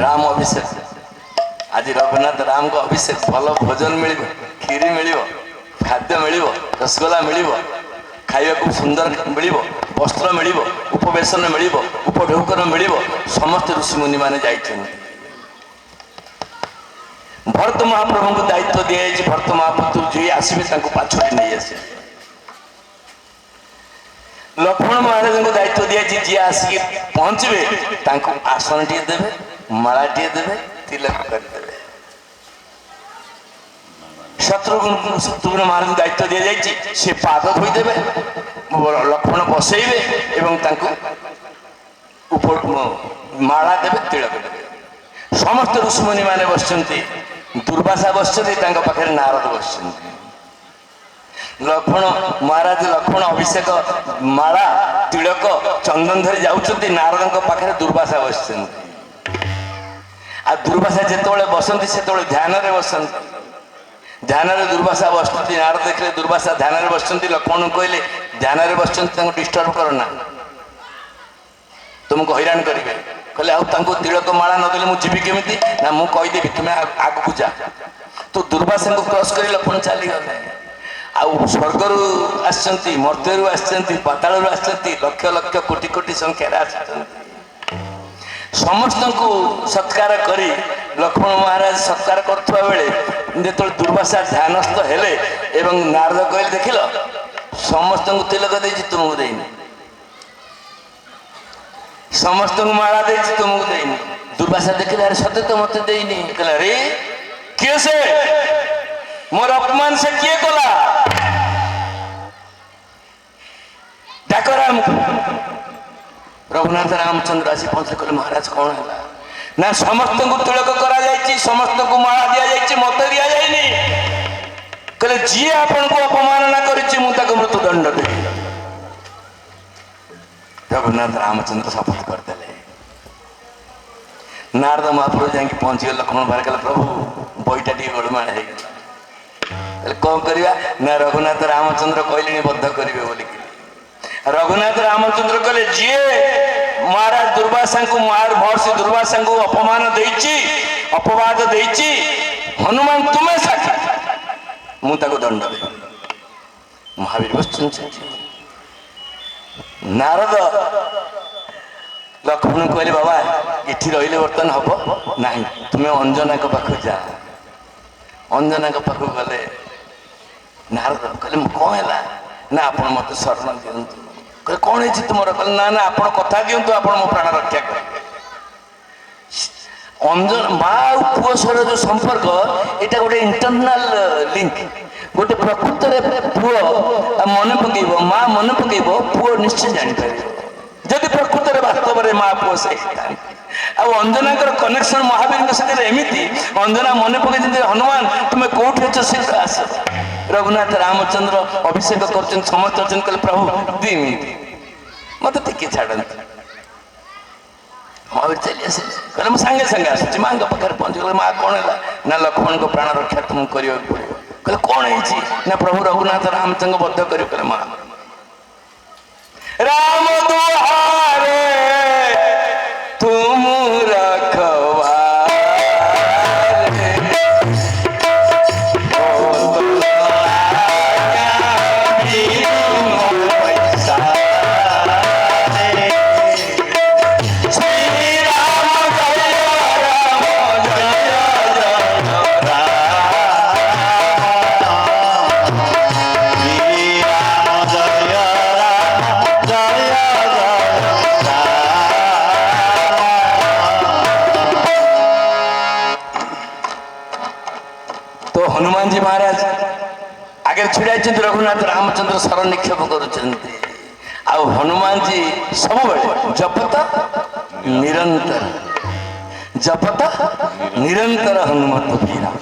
राम अभिषेक आज रघुनाथ राम को अभिषेक भल भोजन मिल खीरी मिल खाद्य मिल रसगोला मिल खाइबा को सुंदर मिल वस्त्र मिल उपवेशन मिल उपढौकन मिल समस्त ऋषिमुनि माने जाइछन। भरत महाप्रभु को दायित्व दिया भरत महाप्रभु जी आसवे पाछड़ी नहीं आसे। लक्ष्मण महाराज को दायित्व दिया जी आसिक पहुंचे आसन टे देवे माला टे देवे तिलक करदे। शत्रुघ्न महाराज दायित्व दि जाए से पाद धोईदेवे लक्ष्मण बसैबे एवं माला देवे तिलक देवे। समस्त ऋषिमुनि माने बसचंती दुर्वासा बसचंती पाखे नारद बसचंती। लक्ष्मण महाराज लक्ष्मण अभिषेक माला तिलक चंदन धरी जाउचंती नारद पाखे दुर्वासा बसचंती। आ दुर्वासा जेतोळे बसंती सेतोळे ध्यान रे बसंती। ध्यान रे दुर्वासा बसती नारद देखले दुर्वासा ध्यान रे बसचंती लक्ष्मण कहले ध्यान रे बसचंती तांको डिस्टर्ब करना तुमको हैरान करिवे कहले आ तांको तिलक माला न देले मु जीवी केमिति ना मु कहि देबी तुमे आगु जा। तो दुर्वासा को क्रॉस करी लक्ष्मण चली गले। आ स्वर्गरु आछंती मर्त्यरु आछंती पातालरु आछंती लक्ष लक्ष कोटि कोटि संख्या रे आछंती। समस्त को सत्कार करी लक्ष्मण महाराज सत्कार करथुवा बेले जो दुर्वासा ध्यानस्थ हेले एवं नारद कहले देखिल समस्त को तिलक देछि तुमको देइनी समस्त को माला देछि तुमको देइनी। दुर्वासा देखिले अरे सत्य तो मते देइनी कहला रे किए से मोर अपमान से किए कला डाकराम रघुनाथ रामचंद्र आसी पहुंचे कहले महाराज कौन है ना समस्त को तिलक करा जायछि समस्त को माला दिया जायछि मत दिया जायनि कहले जी आपन को अपमानना करिछि मु ताको मृत्युदंड देबी। रघुनाथ रामचंद्र शपथ कर देले। नारद महाप्रभु जाके पहुंच गए लक्ष्मण भाई कहले प्रभु बईटा टी गोलमाल है कहले कौन करवा ना रघुनाथ रामचंद्र कहले बद्ध करिवे बोली। रघुनाथ रामचंद्र कहले जी महाराज दुर्वासा को महर्षि दुर्वासा को अपमान देइछि अपवाद देइछि हनुमान तुम्हें साक्षी मु ताको दंड दे। महावीर बस नारद लक्ष्मण कहले बाबा इठी रहिले बर्तन हब नहीं तुम्हें अंजना को पाख जा। अंजना को पाख गले नारद कहले कौन है ना आप मत शरण दिंतु कहले कौन है तुमर कहले ना ना आप कथा दिंतु आप मो प्राण रक्षा करेंगे। अंजन माँ पुओ सर जो संपर्क यहाँ गोटे इंटरनाल लिंक गोटे प्रकृत पुओ मन पकईब माँ मन पकईब पुओ निश्चय जापर जदि प्रकृत वास्तव में माँ पुओ से अंजना कनेक्शन महावीर सहित एमती अंजना मन पकई हनुमान तुम्हें कौटी अच्छे शीघ्र आस। रघुनाथ रामचंद्र अभिषेक कर समस्त अच्छे कहले प्रभु 2 मिनिट मत टिके छाड़ती। महावीर चली आसे कहले सांगे सांगे आसुची माँ पाखे पहुंच गले माँ कौन है ना लक्ष्मण को प्राण रक्षा तुम करा पड़ो कहले कौन है ना प्रभु रघुनाथ रामचंद्र बद्ध कर कहले माँ राम दुहारे तुम रखवा हनुमान जी महाराज आगे छिड़ा रघुनाथ रामचंद्र शरण निक्षेप कर हनुमान जी सब जपत निरंतर हनुमत वीरा।